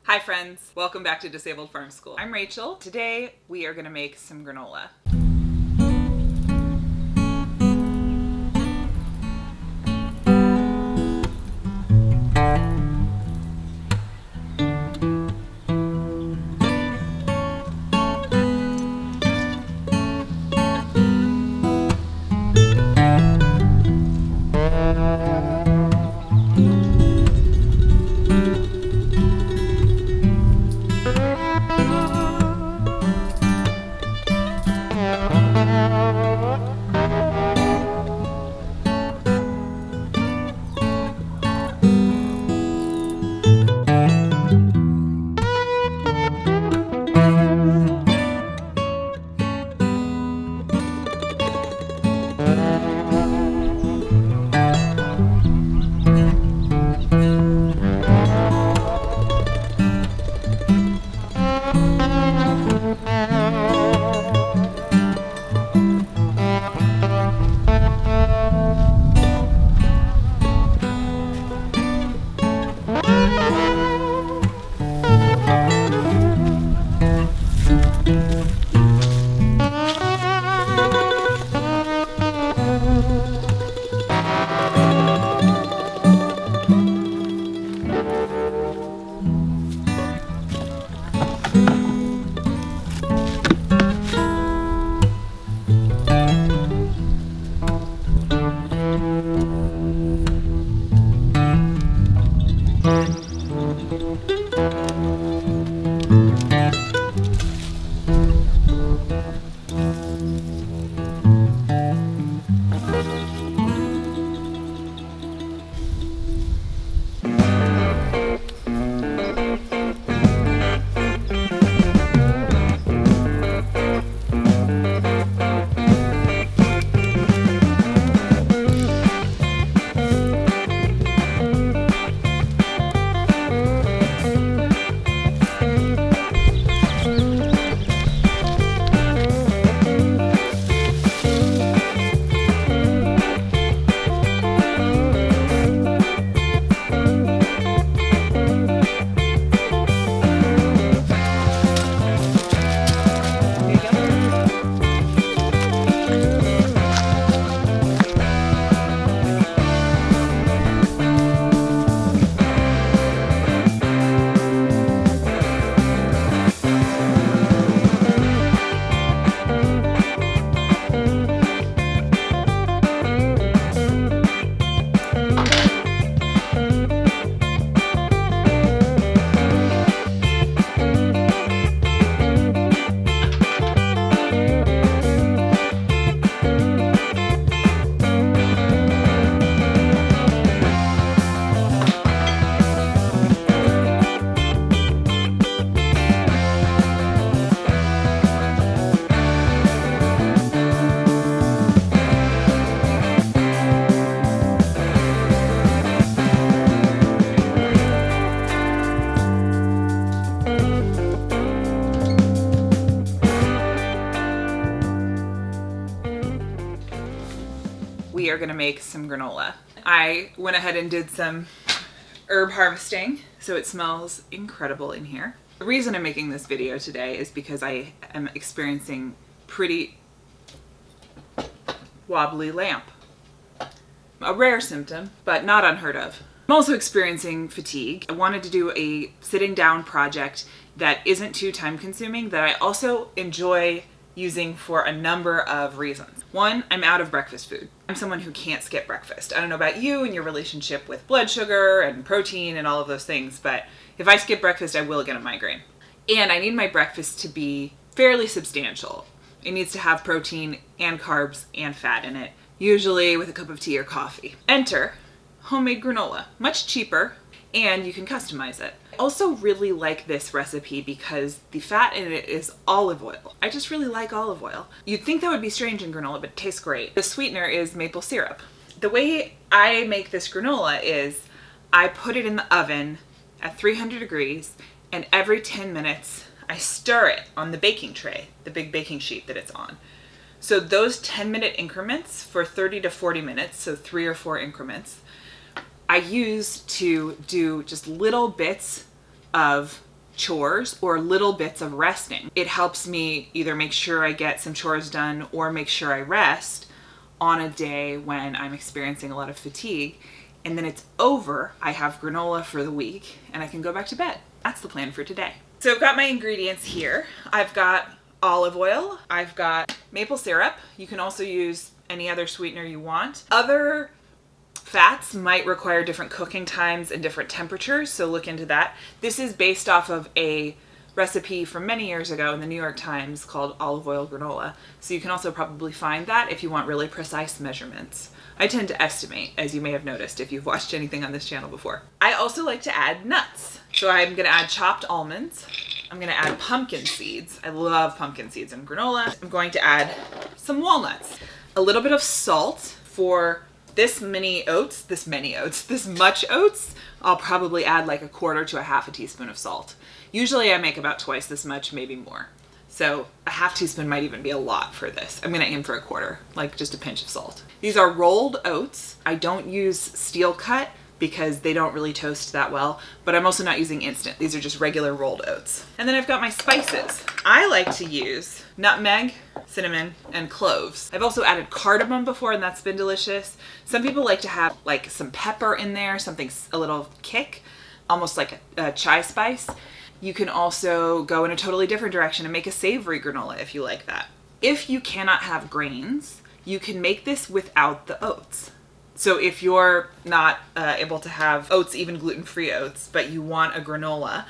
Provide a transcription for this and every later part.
Hi friends, welcome back to Disabled Farm School. I'm Rachel. Today we are gonna make some granola. We are gonna make some granola. I went ahead and did some herb harvesting, so it smells incredible in here. The reason I'm making this video today is because I am experiencing pretty wobbly lamp. A rare symptom, but not unheard of. I'm also experiencing fatigue. I wanted to do a sitting down project that isn't too time consuming, that I also enjoy using for a number of reasons. One, I'm out of breakfast food. I'm someone who can't skip breakfast. I don't know about you and your relationship with blood sugar and protein and all of those things, but if I skip breakfast, I will get a migraine. And I need my breakfast to be fairly substantial. It needs to have protein and carbs and fat in it, usually with a cup of tea or coffee. Enter homemade granola, much cheaper, and you can customize it. I also really like this recipe because the fat in it is olive oil. I just really like olive oil. You'd think that would be strange in granola, but it tastes great. The sweetener is maple syrup. The way I make this granola is I put it in the oven at 300 degrees, and every 10 minutes I stir it on the baking tray, the big baking sheet that it's on. So those 10-minute increments for 30 to 40 minutes, so 3 or 4 increments, I use to do just little bits of chores or little bits of resting. It helps me either make sure I get some chores done or make sure I rest on a day when I'm experiencing a lot of fatigue. And then it's over, I have granola for the week and I can go back to bed. That's the plan for today. So I've got my ingredients here. I've got olive oil, I've got maple syrup. You can also use any other sweetener you want. Other fats might require different cooking times and different temperatures, so look into that. This is based off of a recipe from many years ago in the New York Times called olive oil granola. So you can also probably find that if you want really precise measurements. I tend to estimate, as you may have noticed if you've watched anything on this channel before. I also like to add nuts. So I'm gonna add chopped almonds. I'm gonna add pumpkin seeds. I love pumpkin seeds in granola. I'm going to add some walnuts. A little bit of salt for this much oats. I'll probably add like 1/4 to 1/2 teaspoon of salt. Usually I make about twice this much, maybe more. So 1/2 teaspoon might even be a lot for this. I'm gonna aim for 1/4, like just a pinch of salt. These are rolled oats. I don't use steel cut because they don't really toast that well, but I'm also not using instant. These are just regular rolled oats. And then I've got my spices. I like to use nutmeg, cinnamon, and cloves. I've also added cardamom before and that's been delicious. Some people like to have like some pepper in there, something a little kick, almost like a chai spice. You can also go in a totally different direction and make a savory granola if you like that. If you cannot have grains, you can make this without the oats. So if you're not able to have oats, even gluten-free oats, but you want a granola,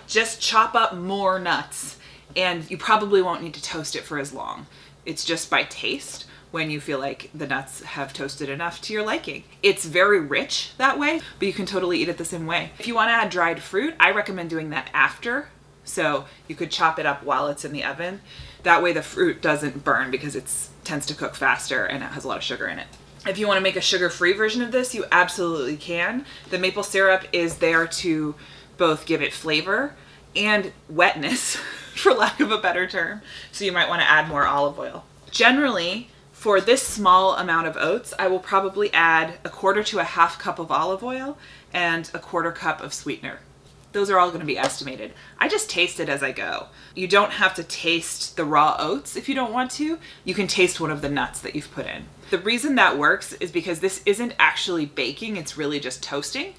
just chop up more nuts and you probably won't need to toast it for as long. It's just by taste when you feel like the nuts have toasted enough to your liking. It's very rich that way, but you can totally eat it the same way. If you want to add dried fruit, I recommend doing that after. So you could chop it up while it's in the oven. That way the fruit doesn't burn because it tends to cook faster and it has a lot of sugar in it. If you want to make a sugar-free version of this, you absolutely can. The maple syrup is there to both give it flavor and wetness, for lack of a better term. So you might want to add more olive oil. Generally, for this small amount of oats, I will probably add 1/4 to 1/2 cup of olive oil and 1/4 cup of sweetener. Those are all going to be estimated. I just taste it as I go. You don't have to taste the raw oats if you don't want to. You can taste one of the nuts that you've put in. The reason that works is because this isn't actually baking, it's really just toasting.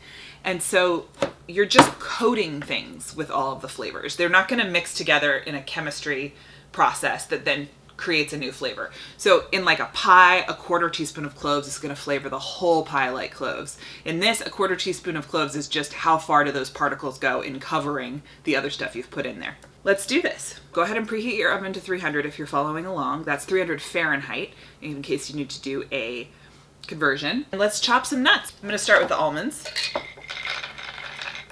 And so you're just coating things with all of the flavors. They're not going to mix together in a chemistry process that then creates a new flavor. So in like a pie, 1/4 teaspoon of cloves is going to flavor the whole pie like cloves. In this, 1/4 teaspoon of cloves is just how far do those particles go in covering the other stuff you've put in there. Let's do this. Go ahead and preheat your oven to 300 if you're following along. That's 300 Fahrenheit in case you need to do a conversion. And let's chop some nuts. I'm going to start with the almonds.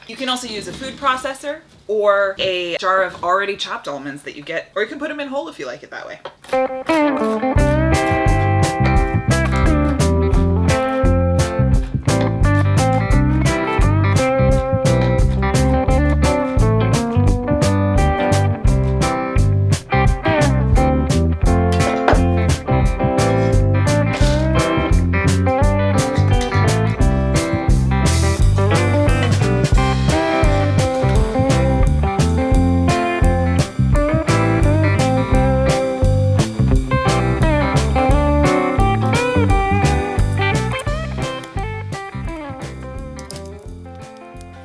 You can also use a food processor or a jar of already chopped almonds that you get, or you can put them in whole if you like it that way.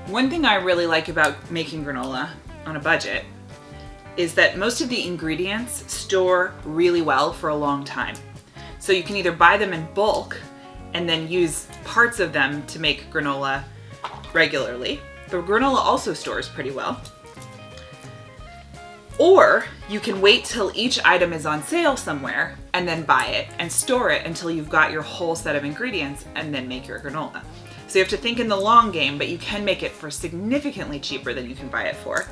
One thing I really like about making granola on a budget is that most of the ingredients store really well for a long time. So you can either buy them in bulk and then use parts of them to make granola regularly. The granola also stores pretty well. Or you can wait till each item is on sale somewhere and then buy it and store it until you've got your whole set of ingredients and then make your granola. So you have to think in the long game, but you can make it for significantly cheaper than you can buy it for.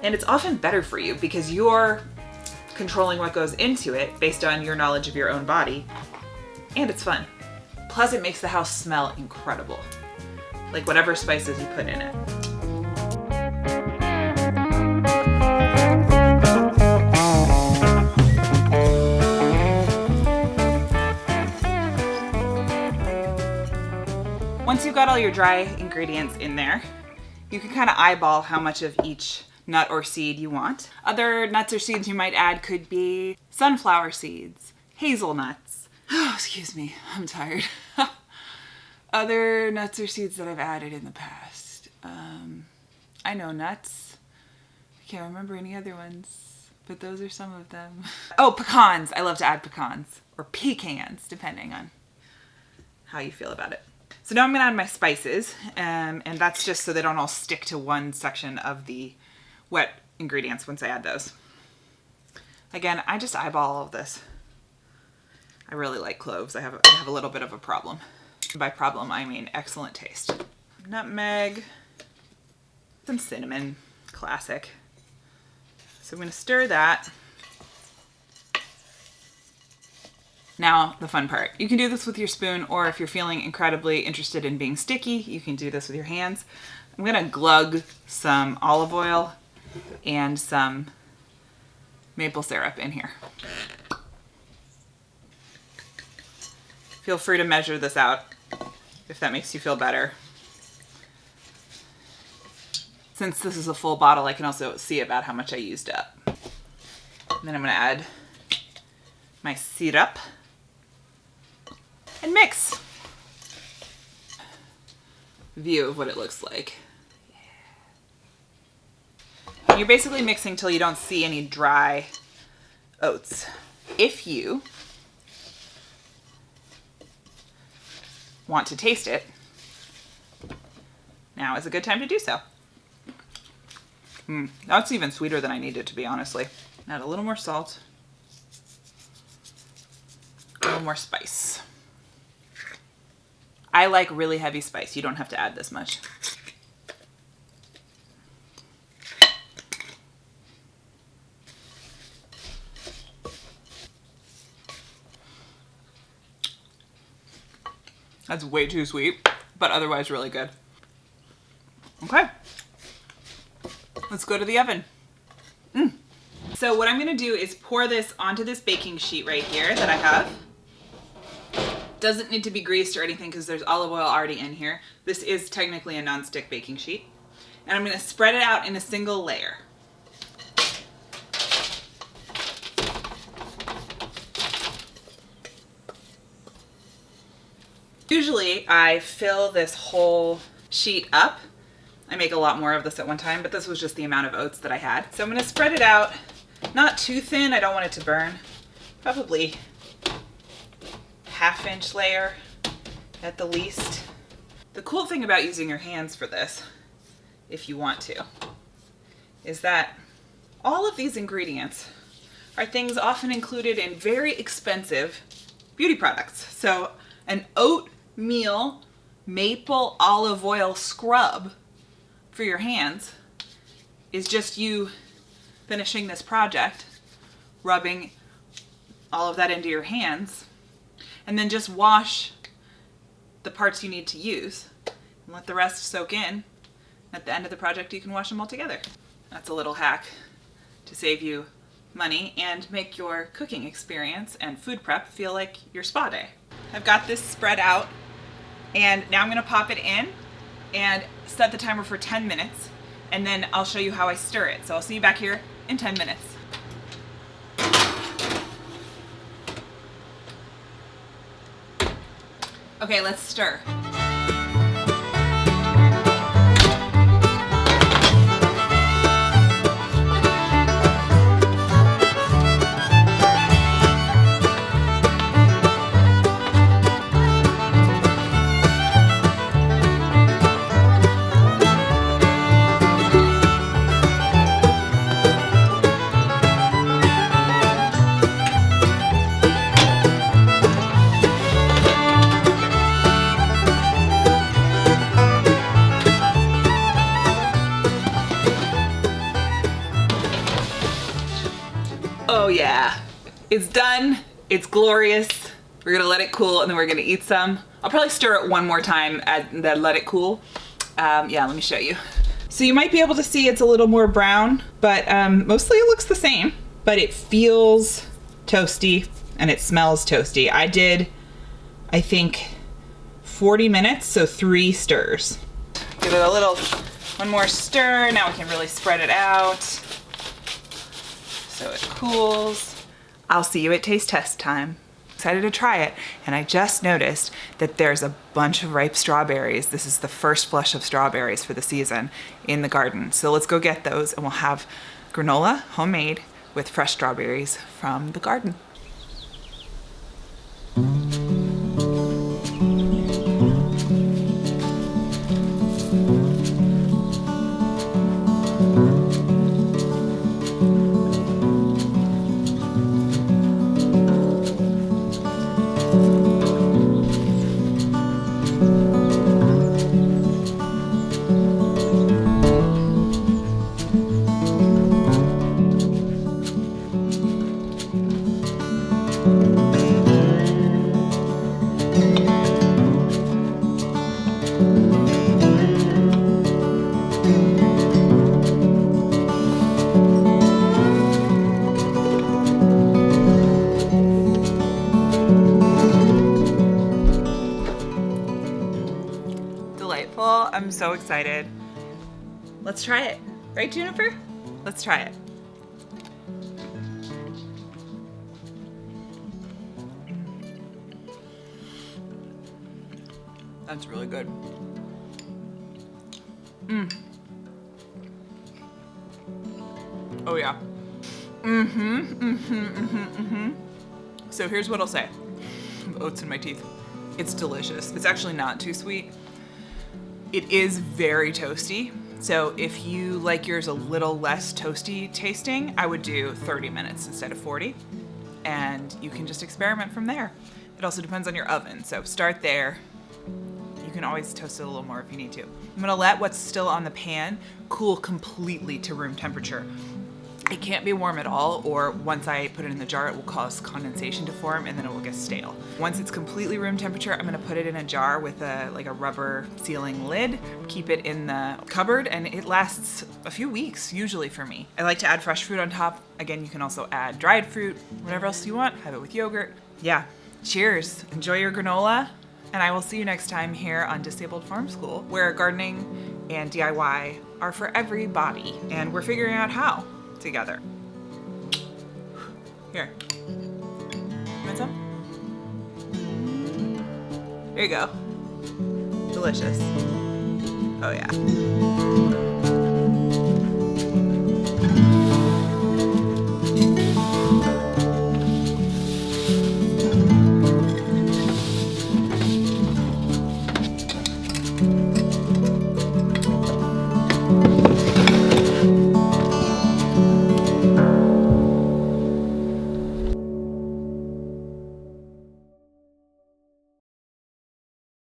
And it's often better for you because you're controlling what goes into it based on your knowledge of your own body. And it's fun. Plus it makes the house smell incredible. Like whatever spices you put in it. Once you've got all your dry ingredients in there, you can kind of eyeball how much of each nut or seed you want. Other nuts or seeds you might add could be sunflower seeds, hazelnuts. Oh, excuse me, I'm tired. Other nuts or seeds that I've added in the past. I know nuts. I can't remember any other ones, but those are some of them. Oh, pecans. I love to add pecans, or pecans, depending on how you feel about it. So now I'm gonna add my spices, and that's just so they don't all stick to one section of the wet ingredients once I add those. Again, I just eyeball all of this. I really like cloves. I have a little bit of a problem. By problem, I mean excellent taste. Nutmeg, some cinnamon, classic. So I'm gonna stir that. Now, the fun part. You can do this with your spoon, or if you're feeling incredibly interested in being sticky, you can do this with your hands. I'm gonna glug some olive oil and some maple syrup in here. Feel free to measure this out if that makes you feel better. Since this is a full bottle, I can also see about how much I used up. And then I'm gonna add my syrup and mix. View of what it looks like. And you're basically mixing till you don't see any dry oats. If you want to taste it, now is a good time to do so. That's even sweeter than I needed to be, honestly. Add a little more salt, a little more spice. I like really heavy spice. You don't have to add this much. That's way too sweet, but otherwise really good. Okay, let's go to the oven. So what I'm gonna do is pour this onto this baking sheet right here that I have. Doesn't need to be greased or anything because there's olive oil already in here. This is technically a non-stick baking sheet. And I'm gonna spread it out in a single layer. Usually I fill this whole sheet up. I make a lot more of this at one time, but this was just the amount of oats that I had. So I'm gonna spread it out, not too thin, I don't want it to burn. Probably half-inch layer at the least. The cool thing about using your hands for this, if you want to, is that all of these ingredients are things often included in very expensive beauty products. So an oatmeal maple olive oil scrub for your hands is just you finishing this project, rubbing all of that into your hands, and then just wash the parts you need to use and let the rest soak in. At the end of the project, you can wash them all together. That's a little hack to save you money and make your cooking experience and food prep feel like your spa day. I've got this spread out, and now I'm gonna pop it in and set the timer for 10 minutes, and then I'll show you how I stir it. So I'll see you back here in 10 minutes. Okay, let's stir. Oh yeah, it's done. It's glorious. We're gonna let it cool and then we're gonna eat some. I'll probably stir it one more time and then let it cool. Yeah, let me show you. So you might be able to see it's a little more brown, but mostly it looks the same, but it feels toasty and it smells toasty. I did, I think, 40 minutes, so 3 stirs. Give it a little One more stir. Now we can really spread it out so it cools. I'll see you at taste test time. Excited to try it, and I just noticed that there's a bunch of ripe strawberries. This is the first flush of strawberries for the season in the garden. So let's go get those and we'll have granola, homemade, with fresh strawberries from the garden. Delightful. I'm so excited. Let's try it. Right, Juniper? Let's try it. That's really good. Oh yeah. So here's what I'll say. I have oats in my teeth. It's delicious. It's actually not too sweet. It is very toasty. So if you like yours a little less toasty tasting, I would do 30 minutes instead of 40. And you can just experiment from there. It also depends on your oven. So start there. You can always toast it a little more if you need to. I'm gonna let what's still on the pan cool completely to room temperature. It can't be warm at all, or once I put it in the jar, it will cause condensation to form and then it will get stale. Once it's completely room temperature, I'm gonna put it in a jar with a rubber sealing lid, keep it in the cupboard, and it lasts a few weeks usually for me. I like to add fresh fruit on top. Again, you can also add dried fruit, whatever else you want, have it with yogurt. Yeah, cheers, enjoy your granola, and I will see you next time here on Disabled Farm School, where gardening and DIY are for everybody, and we're figuring out how together. Here. You want some? Here you go. Delicious. Oh yeah.